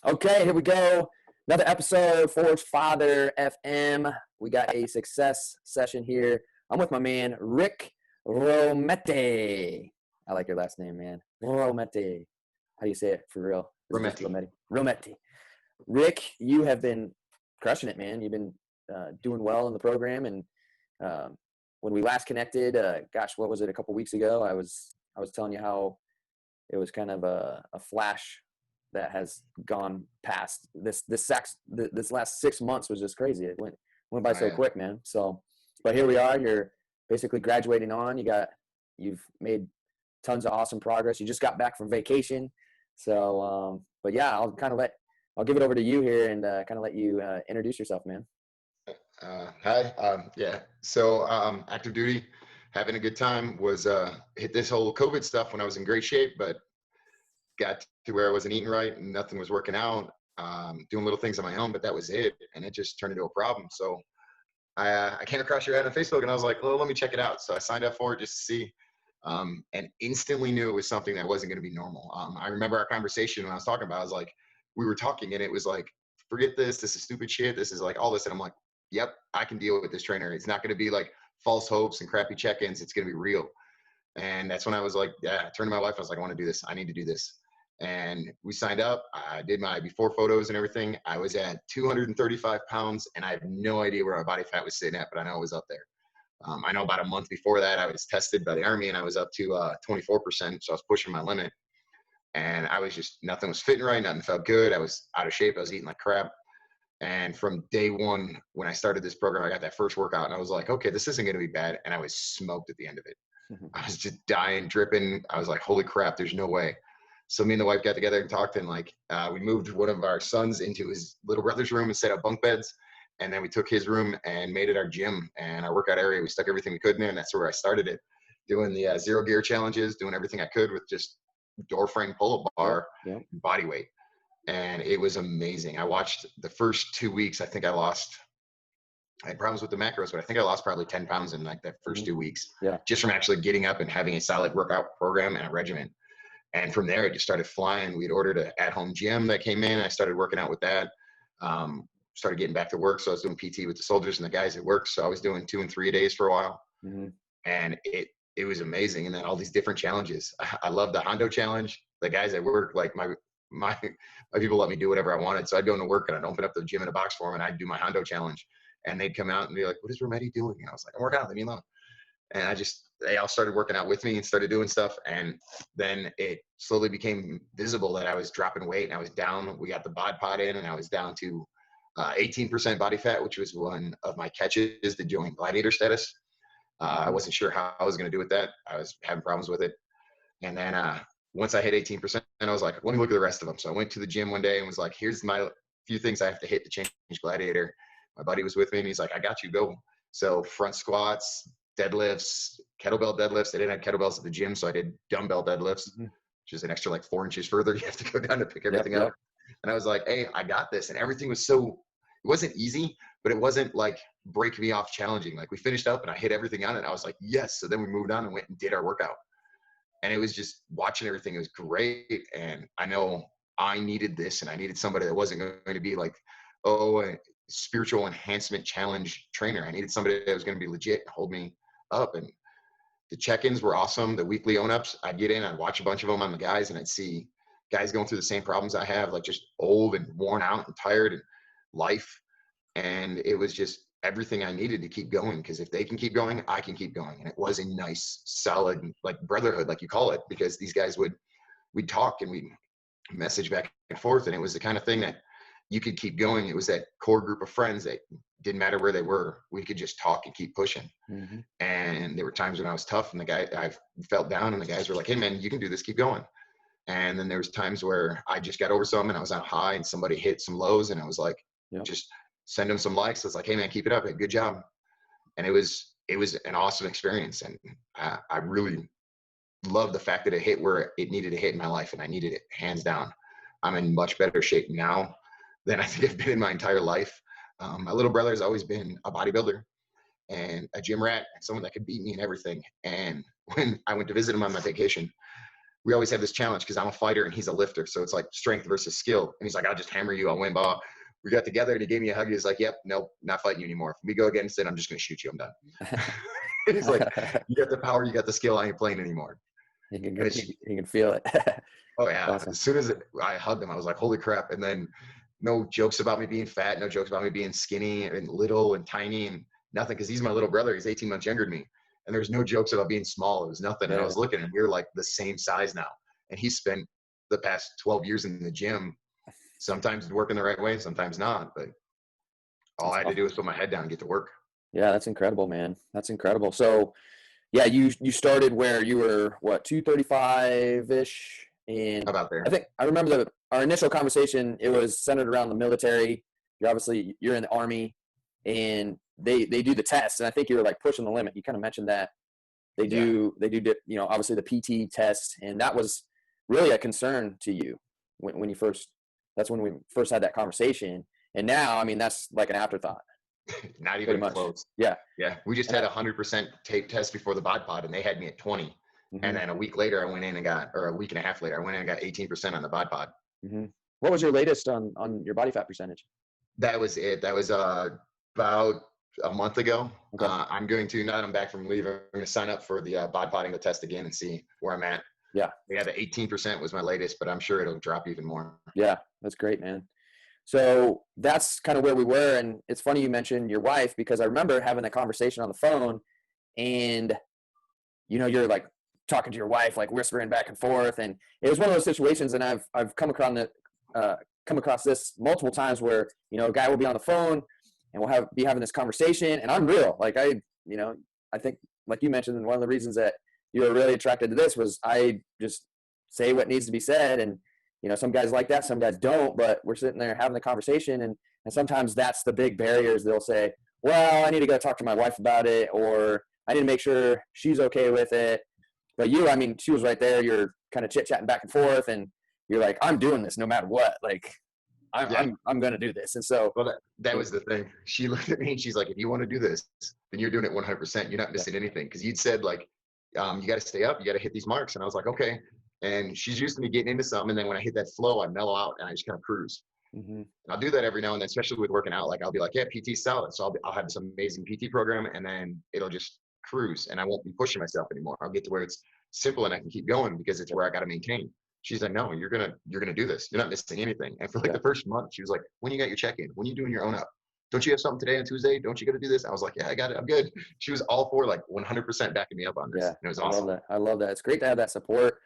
Okay, here we go. Another episode, Forge Father FM. We got a success session here. I'm with my man, Rick Rommety. I like your last name, man. Rommety. How do you say it for real? Is it just Rommety. Rommety? Rommety. Rick, you have been crushing it, man. You've been doing well in the program. And um, when we last connected, gosh, what was it, a couple weeks ago? I was telling you how it was kind of a flash that has gone past. This last 6 months was just crazy. It went by Oh, so yeah. quick, man. So, but here we are. You're basically graduating on. You've made tons of awesome progress. You just got back from vacation. So, but yeah, I'll give it over to you here and kind of let you introduce yourself, man. Hi. Yeah. So active duty, having a good time. Was hit this whole COVID stuff when I was in great shape, but got to where I wasn't eating right and nothing was working out. Doing little things on my own, but that was it, and it just turned into a problem. So I came across your ad on Facebook, and I was like, well, let me check it out. So I signed up for it just to see, and instantly knew it was something that wasn't going to be normal. I remember our conversation when I was talking about. I was like, we were talking, and it was like, forget this. This is stupid shit. This is like all this, and I'm like, yep, I can deal with this trainer. It's not going to be like false hopes and crappy check-ins. It's going to be real. And that's when I was like, yeah, I turned to my wife. I was like, I want to do this. I need to do this. And we signed up. I did my before photos and everything. I was at 235 pounds, and I have no idea where my body fat was sitting at, but I know it was up there. I know about a month before that, I was tested by the Army, and I was up to 24%. So I was pushing my limit. And I was just, nothing was fitting right. Nothing felt good. I was out of shape. I was eating like crap. And from day one, when I started this program, I got that first workout, and I was like, okay, this isn't going to be bad. And I was smoked at the end of it. I was just dying, dripping. I was like, holy crap, there's no way. So me and the wife got together and talked, and like we moved one of our sons into his little brother's room and set up bunk beds. And then we took his room and made it our gym and our workout area. We stuck everything we could in there, and that's where I started it, doing the zero gear challenges, doing everything I could with just door frame pull-up Yep. bar, Yep. body weight. And it was amazing. I watched the first 2 weeks. I had problems with the macros, but I think I lost probably 10 pounds in like the first Mm-hmm. 2 weeks, Yeah. just from actually getting up and having a solid workout program and a regimen. And from there, it just started flying. We'd ordered an at-home gym that came in. I started working out with that. Started getting back to work. So I was doing PT with the soldiers and the guys at work. So I was doing 2 and 3 days for a while. Mm-hmm. And it was amazing. And then all these different challenges. I love the Hondo challenge. The guys at work, like my people let me do whatever I wanted. So I'd go into work and I'd open up the gym in a box for them, and I'd do my Hondo challenge. And they'd come out and be like, what is Rommety doing? And I was like, I'm working out, leave me alone. And they all started working out with me and started doing stuff. And then it slowly became visible that I was dropping weight, and I was down. We got the bod pod in, and I was down to 18% body fat, which was one of my catches to join gladiator status. I wasn't sure how I was going to do with that. I was having problems with it. And then once I hit 18%, I was like, let me look at the rest of them. So I went to the gym one day and was like, here's my few things I have to hit to change gladiator. My buddy was with me, and he's like, I got you, go. So front squats, deadlifts, kettlebell deadlifts. They didn't have kettlebells at the gym, so I did dumbbell deadlifts, which is an extra like 4 inches further. You have to go down to pick everything up. And I was like, hey, I got this. And everything was it wasn't easy, but it wasn't like break me off challenging. Like we finished up and I hit everything on it. I was like, yes. So then we moved on and went and did our workout. And it was just watching everything. It was great. And I know I needed this, and I needed somebody that wasn't going to be like, oh, a spiritual enhancement challenge trainer. I needed somebody that was going to be legit and hold me up. And the check-ins were awesome. The weekly own-ups, I'd get in, I'd watch a bunch of them on the guys, and I'd see guys going through the same problems I have, like just old and worn out and tired and life. And it was just everything I needed to keep going, because if they can keep going, I can keep going. And it was a nice, solid, like brotherhood, like you call it, because these guys we'd talk and we'd message back and forth. And it was the kind of thing that you could keep going. It was that core group of friends that didn't matter where they were. We could just talk and keep pushing. Mm-hmm. And there were times when I was tough and I felt down, and the guys were like, hey man, you can do this, keep going. And then there was times where I just got over something and I was on high, and somebody hit some lows, and I was like, just send them some likes. It's like, hey man, keep it up. Hey, good job. And it was an awesome experience. And I really love the fact that it hit where it needed to hit in my life, and I needed it hands down. I'm in much better shape now than I think I've been in my entire life. My little brother has always been a bodybuilder and a gym rat and someone that could beat me in everything. And when I went to visit him on my vacation, we always have this challenge because I'm a fighter and he's a lifter. So it's like strength versus skill. And he's like, I'll just hammer you. I'll win. Blah. We got together and he gave me a hug. He was like, yep, nope, not fighting you anymore. If we go against it, I'm just going to shoot you. I'm done. He's like, you got the power, you got the skill. I ain't playing anymore. He can feel it. Oh yeah. Awesome. As soon as I hugged him, I was like, holy crap. And then no jokes about me being fat, no jokes about me being skinny and little and tiny and nothing. Cause he's my little brother. He's 18 months younger than me. And there's no jokes about being small. It was nothing. And I was looking and we're like the same size now. And he spent the past 12 years in the gym, sometimes working the right way, sometimes not. But all I had to do was put my head down and get to work. Yeah, that's incredible, man. That's incredible. So yeah, you started where you were, what, 235-ish? And About there. I think I remember our initial conversation, it was centered around the military. You're in the Army, and they do the tests, and I think you were like pushing the limit. You kind of mentioned that. They do, obviously the PT test, and that was really a concern to you when you first, that's when we first had that conversation. And now, I mean, that's like an afterthought. Not even close. Yeah. Yeah. We just had 100% tape test before the bod pod and they had me at 20. Mm-hmm. And then a week later I went in and a week and a half later, I went in and got 18% on the bod pod. Mm-hmm. What was your latest on your body fat percentage? That was it. That was about a month ago. Okay. I'm going to, now that I'm back from leave, I'm going to sign up for the bod podding, the test again and see where I'm at. Yeah. Yeah. The 18% was my latest, but I'm sure it'll drop even more. Yeah. That's great, man. So that's kind of where we were. And it's funny you mentioned your wife, because I remember having that conversation on the phone and, you're like talking to your wife, like whispering back and forth. And it was one of those situations. And I've come across this multiple times where, a guy will be on the phone and we'll be having this conversation, and I'm real. Like I think like you mentioned, one of the reasons that you were really attracted to this was I just say what needs to be said. And, some guys like that, some guys don't, but we're sitting there having the conversation. And sometimes that's the big barriers. They'll say, well, I need to go talk to my wife about it, or I need to make sure she's okay with it. But you, I mean, she was right there. You're kind of chit-chatting back and forth, and you're like, I'm doing this no matter what. Like, I'm going to do this. And so, well, that was the thing. She looked at me and she's like, if you want to do this, then you're doing it 100%. You're not missing anything. Cause you'd said like, you got to stay up, you got to hit these marks. And I was like, okay. And she's used to me getting into something. And then when I hit that flow, I mellow out and I just kind of cruise. Mm-hmm. And I'll do that every now and then, especially with working out. Like I'll be like, yeah, PT's solid. So I'll have this amazing PT program and then it'll just cruise and I won't be pushing myself anymore. I'll get to where it's simple and I can keep going because it's where I got to maintain. She's like, no, you're going to do this. You're not missing anything. And for like the first month, she was like, when you got your check-in, when you doing your own up, don't you have something today on Tuesday? Don't you got to do this? I was like, yeah, I got it. I'm good. She was all for like 100% backing me up on this. Yeah, and it was awesome. I love that. It's great to have that support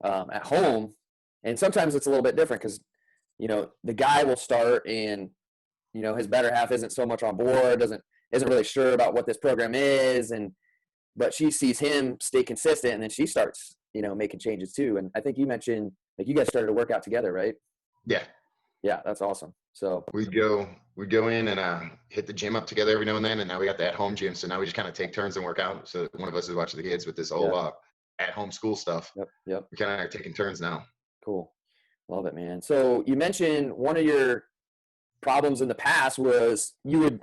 at home. And sometimes it's a little bit different because, the guy will start and, his better half isn't so much on board, isn't really sure about what this program is. But she sees him stay consistent and then she starts, making changes too. And I think you mentioned like you guys started to work out together, right? Yeah. Yeah. That's awesome. So we'd go in and hit the gym up together every now and then. And now we got the at-home gym. So now we just kind of take turns and work out. So one of us is watching the kids with this whole at-home school stuff. Yep. We kind of are taking turns now. Cool. Love it, man. So you mentioned one of your problems in the past was it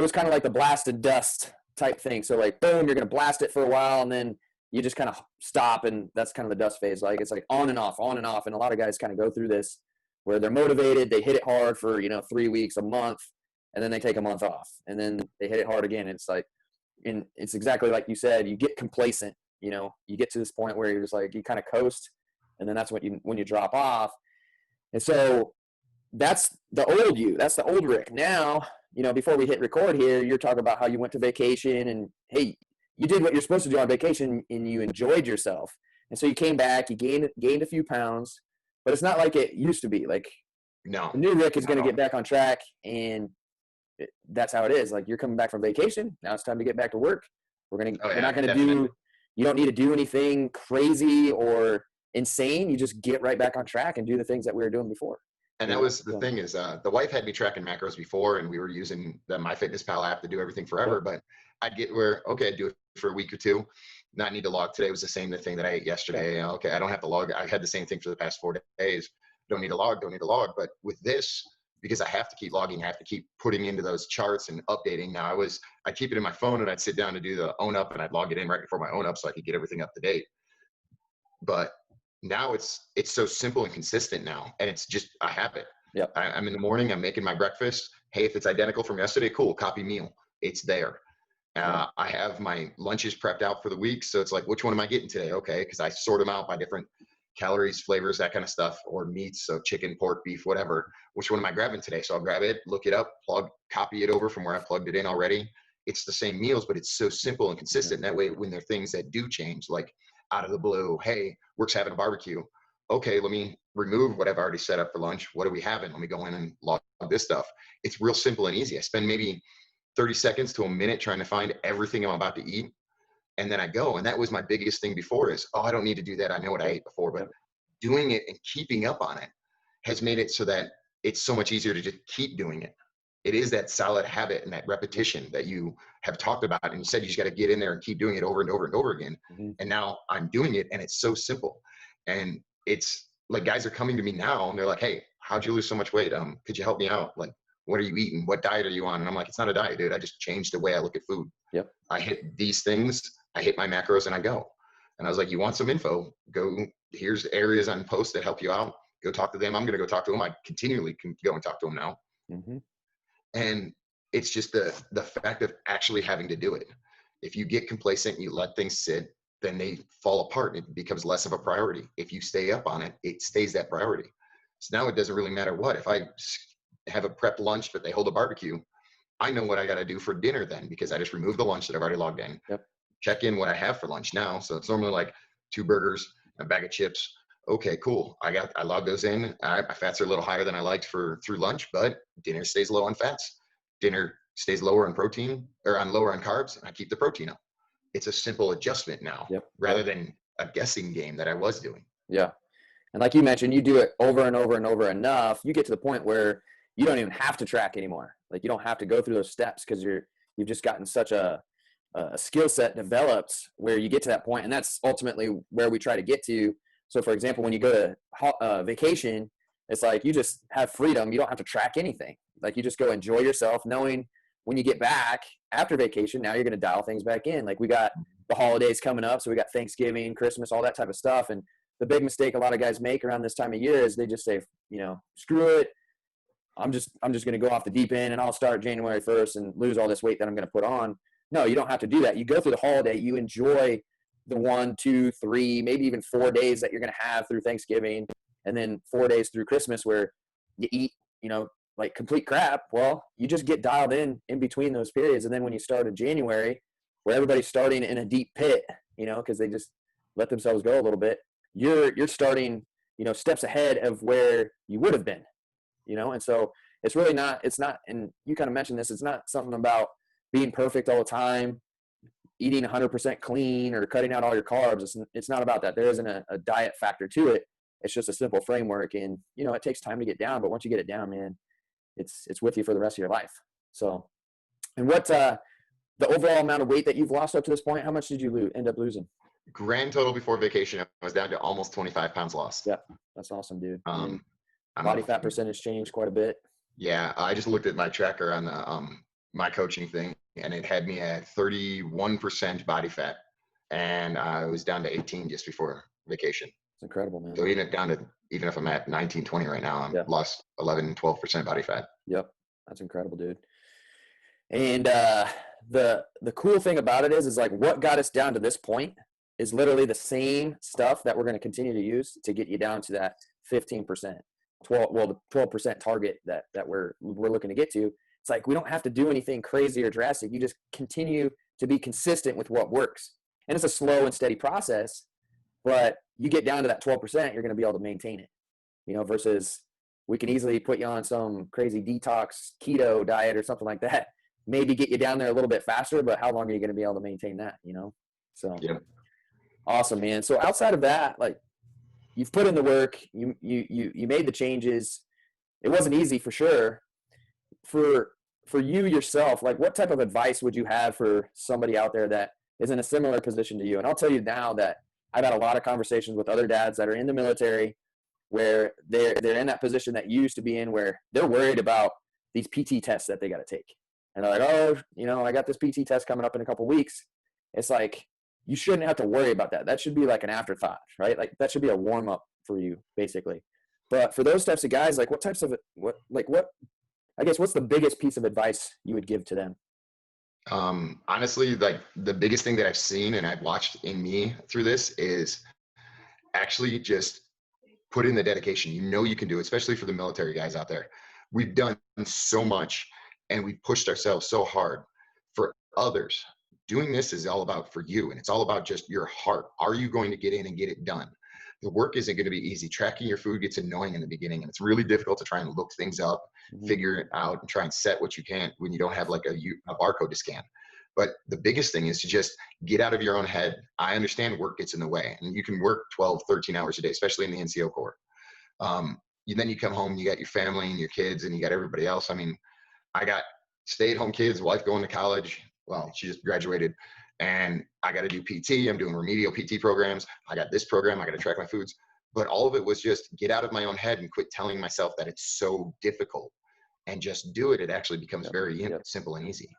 was kind of like the blasted dust type thing. So like, boom, you're going to blast it for a while and then you just kind of stop. And that's kind of the dust phase. Like it's like on and off. And a lot of guys kind of go through this where they're motivated. They hit it hard for, 3 weeks, a month, and then they take a month off and then they hit it hard again. It's like, and it's exactly like you said, you get complacent, you get to this point where you're just like, you kind of coast. And then that's when you drop off. And so that's the old you. That's the old Rick. Now, before we hit record here, you're talking about how you went to vacation and, hey, you did what you're supposed to do on vacation and you enjoyed yourself. And so you came back, you gained a few pounds, but it's not like it used to be. Like, no, the new Rick is going to get back on track, and that's how it is. Like, you're coming back from vacation. Now it's time to get back to work. We're not going to you don't need to do anything crazy or insane. You just get right back on track and do the things that we were doing before. And that was the thing is the wife had me tracking macros before and we were using the MyFitnessPal app to do everything forever. But I'd get where, okay, I'd do it for a week or two, not need to log. Today was the same thing that I ate yesterday. Okay, I don't have to log. I had the same thing for the past 4 days. Don't need to log. But with this, because I have to keep logging, I have to keep putting into those charts and updating. Now I'd keep it in my phone and I'd sit down to do the own up and I'd log it in right before my own up so I could get everything up to date. But now it's so simple and consistent now, and it's just a habit. Yep. I'm in the morning, I'm making my breakfast. Hey, if it's identical from yesterday, cool, copy meal. It's there. Yep. I have my lunches prepped out for the week. So it's like, which one am I getting today? Okay. Because I sort them out by different calories, flavors, that kind of stuff, or meats. So chicken, pork, beef, whatever. Which one am I grabbing today? So I'll grab it, look it up, copy it over from where I plugged it in already. It's the same meals, but it's so simple and consistent. That way, when there are things that do change, like out of the blue, hey, Work's having a barbecue. Okay, let me remove what I've already set up for lunch. What are we having? Let me go in and log this stuff. It's real simple and easy. I spend maybe 30 seconds to a minute trying to find everything I'm about to eat. And then I go. And that was my biggest thing before is, oh, I don't need to do that. I know what I ate before. But Yep. doing it and keeping up on it has made it so that it's so much easier to just keep doing it. It is that solid habit and that repetition that you have talked about. And you said you just got to get in there and keep doing it over and over and over again. Mm-hmm. And now I'm doing it and it's so simple. And it's like guys are coming to me now and they're like, hey, how'd you lose so much weight? Could you help me out? Like, what are you eating? What diet are you on? And I'm like, it's not a diet, dude. I just changed the way I look at food. Yep. I hit these things, I hit my macros and I go. And I was like, you want some info? Go, here's areas on posts that help you out. Go talk to them. I'm going to go talk to them. I continually can go and talk to them now. Mm-hmm. And it's just the fact of actually having to do it. If you get complacent and you let things sit, then they fall apart. It becomes less of a priority. If you stay up on it, it stays that priority. So now it doesn't really matter what. If I have a prep lunch, but they hold a barbecue, I know what I got to do for dinner then, because I just removed the lunch that I've already logged in. Yep. Check in what I have for lunch now. So it's normally like 2 burgers, a bag of chips. Okay, cool. I logged those in. My fats are a little higher than I liked through lunch, but dinner stays low on fats. Dinner stays lower on protein or lower on carbs, and I keep the protein up. It's a simple adjustment now, Yep. rather than a guessing game that I was doing. Yeah. And like you mentioned, you do it over and over and over enough, you get to the point where you don't even have to track anymore. Like you don't have to go through those steps because you've just gotten such a skill set developed where you get to that point, and that's ultimately where we try to get to. So, for example, when you go to vacation, it's like you just have freedom. You don't have to track anything. Like you just go enjoy yourself, knowing when you get back after vacation, now you're going to dial things back in. Like we got the holidays coming up, so we got Thanksgiving, Christmas, all that type of stuff, and the big mistake a lot of guys make around this time of year is they just say, screw it. I'm just going to go off the deep end and I'll start January 1st and lose all this weight that I'm going to put on. No, you don't have to do that. You go through the holiday, you enjoy the 1, 2, 3, maybe even 4 days that you're going to have through Thanksgiving, and then 4 days through Christmas where you eat, like complete crap. Well, you just get dialed in between those periods. And then when you start in January, where everybody's starting in a deep pit, because they just let themselves go a little bit, you're starting, steps ahead of where you would have been, and so it's really not, and you kind of mentioned this, it's not something about being perfect all the time, eating 100% clean or cutting out all your carbs. It's not about that. There isn't a diet factor to it. It's just a simple framework, and, it takes time to get down, but once you get it down, man, it's with you for the rest of your life. So, and what, the overall amount of weight that you've lost up to this point, how much did you end up losing? Grand total before vacation, I was down to almost 25 pounds lost. Yeah, that's awesome, dude. Body fat percentage changed quite a bit. Yeah, I just looked at my tracker on the my coaching thing, and it had me at 31% body fat, and I was down to 18 just before vacation. It's incredible, man. So even if I'm at 19, 20 right now, I'm lost 11, 12% body fat. Yep, that's incredible, dude. And the cool thing about it is like what got us down to this point is literally the same stuff that we're going to continue to use to get you down to that 15%, the 12% target that we're looking to get to. It's like we don't have to do anything crazy or drastic. You just continue to be consistent with what works. And it's a slow and steady process, but you get down to that 12%, you're going to be able to maintain it, versus we can easily put you on some crazy detox keto diet or something like that. Maybe get you down there a little bit faster, but how long are you going to be able to maintain that, So yeah. Awesome, man. So outside of that, like you've put in the work, you made the changes. It wasn't easy for sure. For you yourself, like what type of advice would you have for somebody out there that is in a similar position to you? And I'll tell you now that I've had a lot of conversations with other dads that are in the military where they're in that position that you used to be in, where they're worried about these PT tests that they got to take. And they're like, oh, I got this PT test coming up in a couple of weeks. It's like, you shouldn't have to worry about that. That should be like an afterthought, right? Like that should be a warm up for you basically. But for those types of guys, like what, I guess, what's the biggest piece of advice you would give to them? Honestly, like the biggest thing that I've seen and I've watched in me through this is actually just put in the dedication. You know you can do it, especially for the military guys out there. We've done so much and we've pushed ourselves so hard for others. Doing this is all about for you, and it's all about just your heart. Are you going to get in and get it done? The work isn't going to be easy. Tracking your food gets annoying in the beginning, and it's really difficult to try and look things up, figure it out, and try and set what you can when you don't have like a barcode to scan. But the biggest thing is to just get out of your own head. I understand work gets in the way, and you can work 12, 13 hours a day, especially in the NCO Corps. Then you come home, you got your family and your kids, and you got everybody else. I mean, I got stay-at-home kids, wife going to college. Well, she just graduated, and I got to do PT. I'm doing remedial PT programs. I got this program. I got to track my foods. But all of it was just get out of my own head and quit telling myself that it's so difficult and just do it. It actually becomes very simple and easy.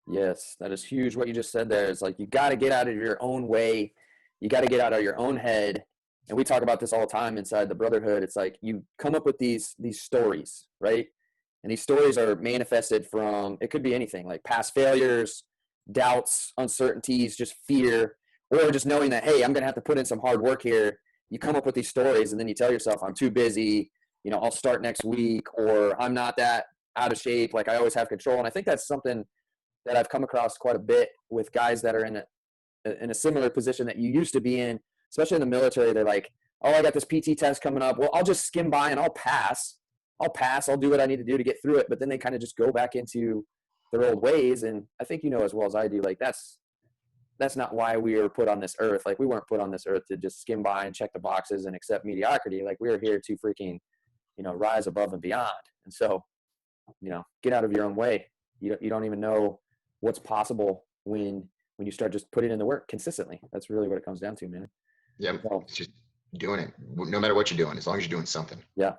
Yes, that is huge. What you just said there is like, you got to get out of your own way. You got to get out of your own head. And we talk about this all the time inside the brotherhood. It's like you come up with these stories, right? And these stories are manifested from, it could be anything like past failures, doubts, uncertainties, just fear, or just knowing that, hey, I'm going to have to put in some hard work here. You come up with these stories and then you tell yourself, I'm too busy, I'll start next week, or I'm not that out of shape. Like I always have control. And I think that's something that I've come across quite a bit with guys that are in a similar position that you used to be in, especially in the military. They're like, oh, I got this PT test coming up. Well, I'll just skim by and I'll pass. I'll do what I need to do to get through it. But then they kind of just go back into their old ways. And I think, as well as I do, like that's not why we were put on this earth. Like we weren't put on this earth to just skim by and check the boxes and accept mediocrity. Like we are here to freaking, rise above and beyond. And so, get out of your own way. You don't even know what's possible when you start just putting in the work consistently. That's really what it comes down to, man. Yeah. So, it's just doing it no matter what you're doing, as long as you're doing something. Yeah.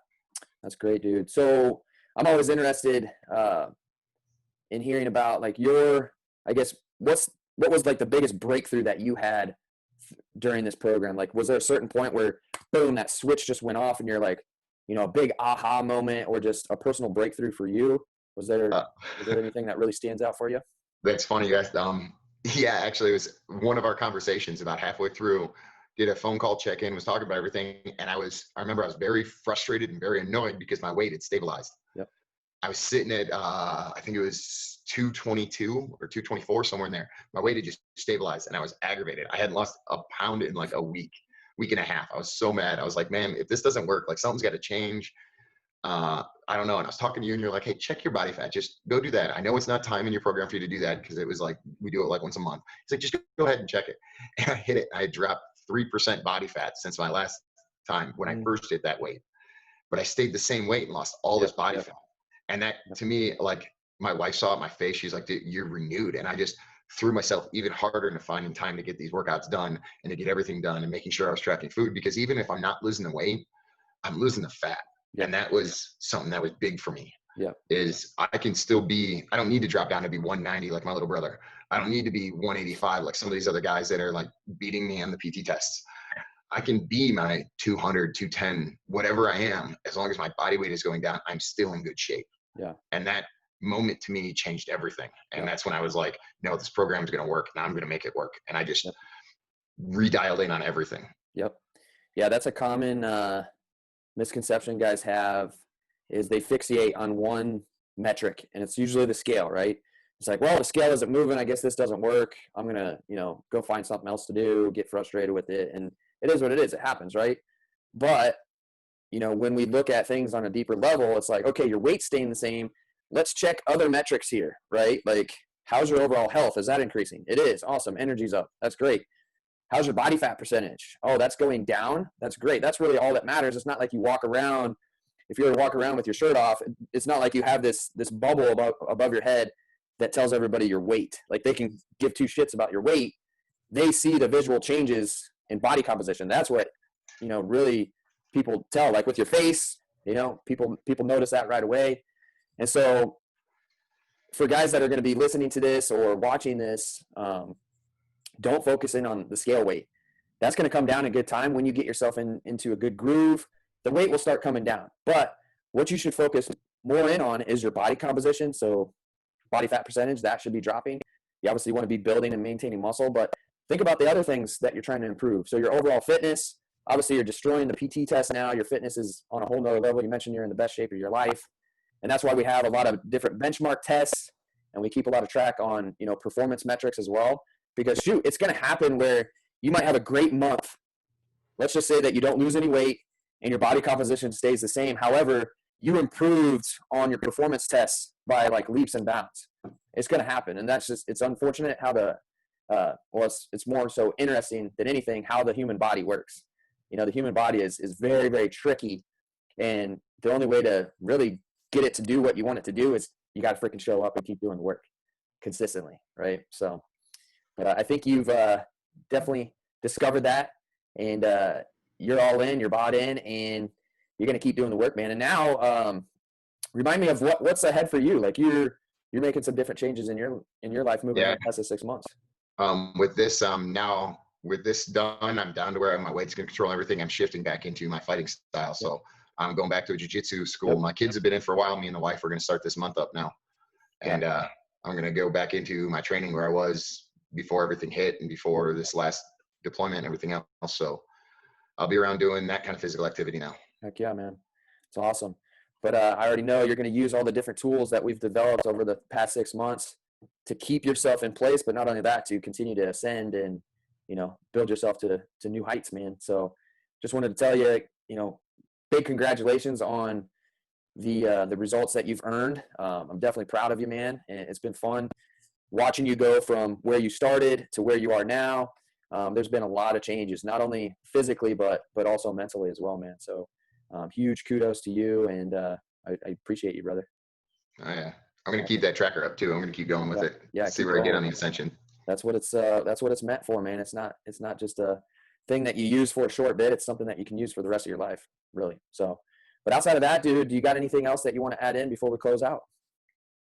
That's great, dude. So I'm always interested in hearing about like I guess, what was like the biggest breakthrough that you had during this program? Like, was there a certain point where boom, that switch just went off and you're like, a big aha moment or just a personal breakthrough for you? Was there anything that really stands out for you? That's funny, guys. Yeah, actually, it was one of our conversations about halfway through. Did a phone call check-in, was talking about everything, and I remember I was very frustrated and very annoyed because my weight had stabilized. Yep. I was sitting at I think it was 222 or 224, somewhere in there. My weight had just stabilized, and I was aggravated. I hadn't lost a pound in like a week and a half. I was so mad. I was like, man, if this doesn't work, like something's got to change. I don't know. And I was talking to you and you're like, hey, check your body fat. Just go do that. I know it's not time in your program for you to do that because it was like, we do it like once a month. It's like, just go ahead and check it. And I hit it. I had dropped 3% body fat since my last time when I first hit that weight. But I stayed the same weight and lost all this body fat. And that to me, like my wife saw it in my face. She's like, dude, you're renewed. And I just threw myself even harder into finding time to get these workouts done and to get everything done and making sure I was tracking food. Because even if I'm not losing the weight, I'm losing the fat. Yeah. And that was something that was big for me. Yeah. Is I can still I don't need to drop down to be 190 like my little brother. I don't need to be 185 like some of these other guys that are like beating me on the PT tests. I can be my 200, 210, whatever I am, as long as my body weight is going down, I'm still in good shape. Yeah. And that moment to me changed everything. And that's when I was like, no, this program is going to work. Now I'm going to make it work. And I just redialed in on everything. Yep. Yeah. That's a common, misconception guys have, is they fixate on one metric, and it's usually the scale, right? It's like, well, the scale isn't moving. I guess this doesn't work. I'm going to, go find something else to do, get frustrated with it. And it is what it is. It happens, right? But, when we look at things on a deeper level, it's like, okay, your weight's staying the same. Let's check other metrics here, right? Like, how's your overall health? Is that increasing? It is. Awesome. Energy's up. That's great. How's your body fat percentage? Oh, that's going down. That's great. That's really all that matters. It's not like you walk around. If you were to walk around with your shirt off, it's not like you have this bubble above your head that tells everybody your weight. Like they can give two shits about your weight. They see the visual changes in body composition. That's what, really people tell. Like with your face, people notice that right away. And so for guys that are going to be listening to this or watching this, Don't focus in on the scale weight. That's going to come down in good time. When you get yourself into a good groove, the weight will start coming down. But what you should focus more in on is your body composition. So body fat percentage, that should be dropping. You obviously want to be building and maintaining muscle, but think about the other things that you're trying to improve. So your overall fitness, obviously you're destroying the PT test now. Your fitness is on a whole nother level. You mentioned you're in the best shape of your life. And that's why we have a lot of different benchmark tests, and we keep a lot of track on, performance metrics as well. Because shoot, it's going to happen where you might have a great month. Let's just say that you don't lose any weight and your body composition stays the same. However, you improved on your performance tests by like leaps and bounds. It's going to happen. And that's just, it's unfortunate how it's more so interesting than anything how the human body works. The human body is very, very tricky. And the only way to really get it to do what you want it to do is you got to freaking show up and keep doing the work consistently. Right. So, but I think you've definitely discovered that, and you're all in, you're bought in, and you're going to keep doing the work, man. And now remind me of what's ahead for you. Like you're making some different changes in your life moving on past the 6 months. With this now with this done, I'm down to where my weight's going to control everything. I'm shifting back into my fighting style. So I'm going back to a jiu-jitsu school. Yep. My kids have been in for a while. Me and the wife are going to start this month up now. And I'm going to go back into my training where I was before everything hit and before this last deployment and everything else. So I'll be around doing that kind of physical activity now. Heck yeah, man. It's awesome. But I already know you're going to use all the different tools that we've developed over the past 6 months to keep yourself in place, but not only that, to continue to ascend and, build yourself to new heights, man. So just wanted to tell you, big congratulations on the results that you've earned. I'm definitely proud of you, man. And it's been fun watching you go from where you started to where you are now. There's been a lot of changes, not only physically, but also mentally as well, man. So huge kudos to you. And I appreciate you, brother. Oh, yeah. I'm going to keep that tracker up too. I'm going to keep going with it. Yeah. See where I get on the ascension. That's what it's meant for, man. It's not just a thing that you use for a short bit. It's something that you can use for the rest of your life, really. So, but outside of that, dude, do you got anything else that you want to add in before we close out?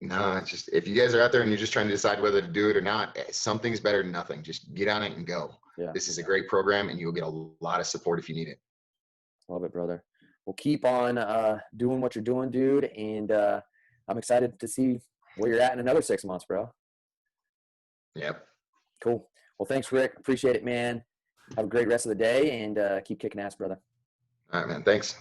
No, it's just, if you guys are out there and you're just trying to decide whether to do it or not, something's better than nothing. Just get on it and go. Yeah. This is a great program, and you'll get a lot of support if you need it. Love it, brother. Well, keep on doing what you're doing, dude. And I'm excited to see where you're at in another 6 months, bro. Yep. Cool. Well, thanks, Rick. Appreciate it, man. Have a great rest of the day, and keep kicking ass, brother. All right, man. Thanks.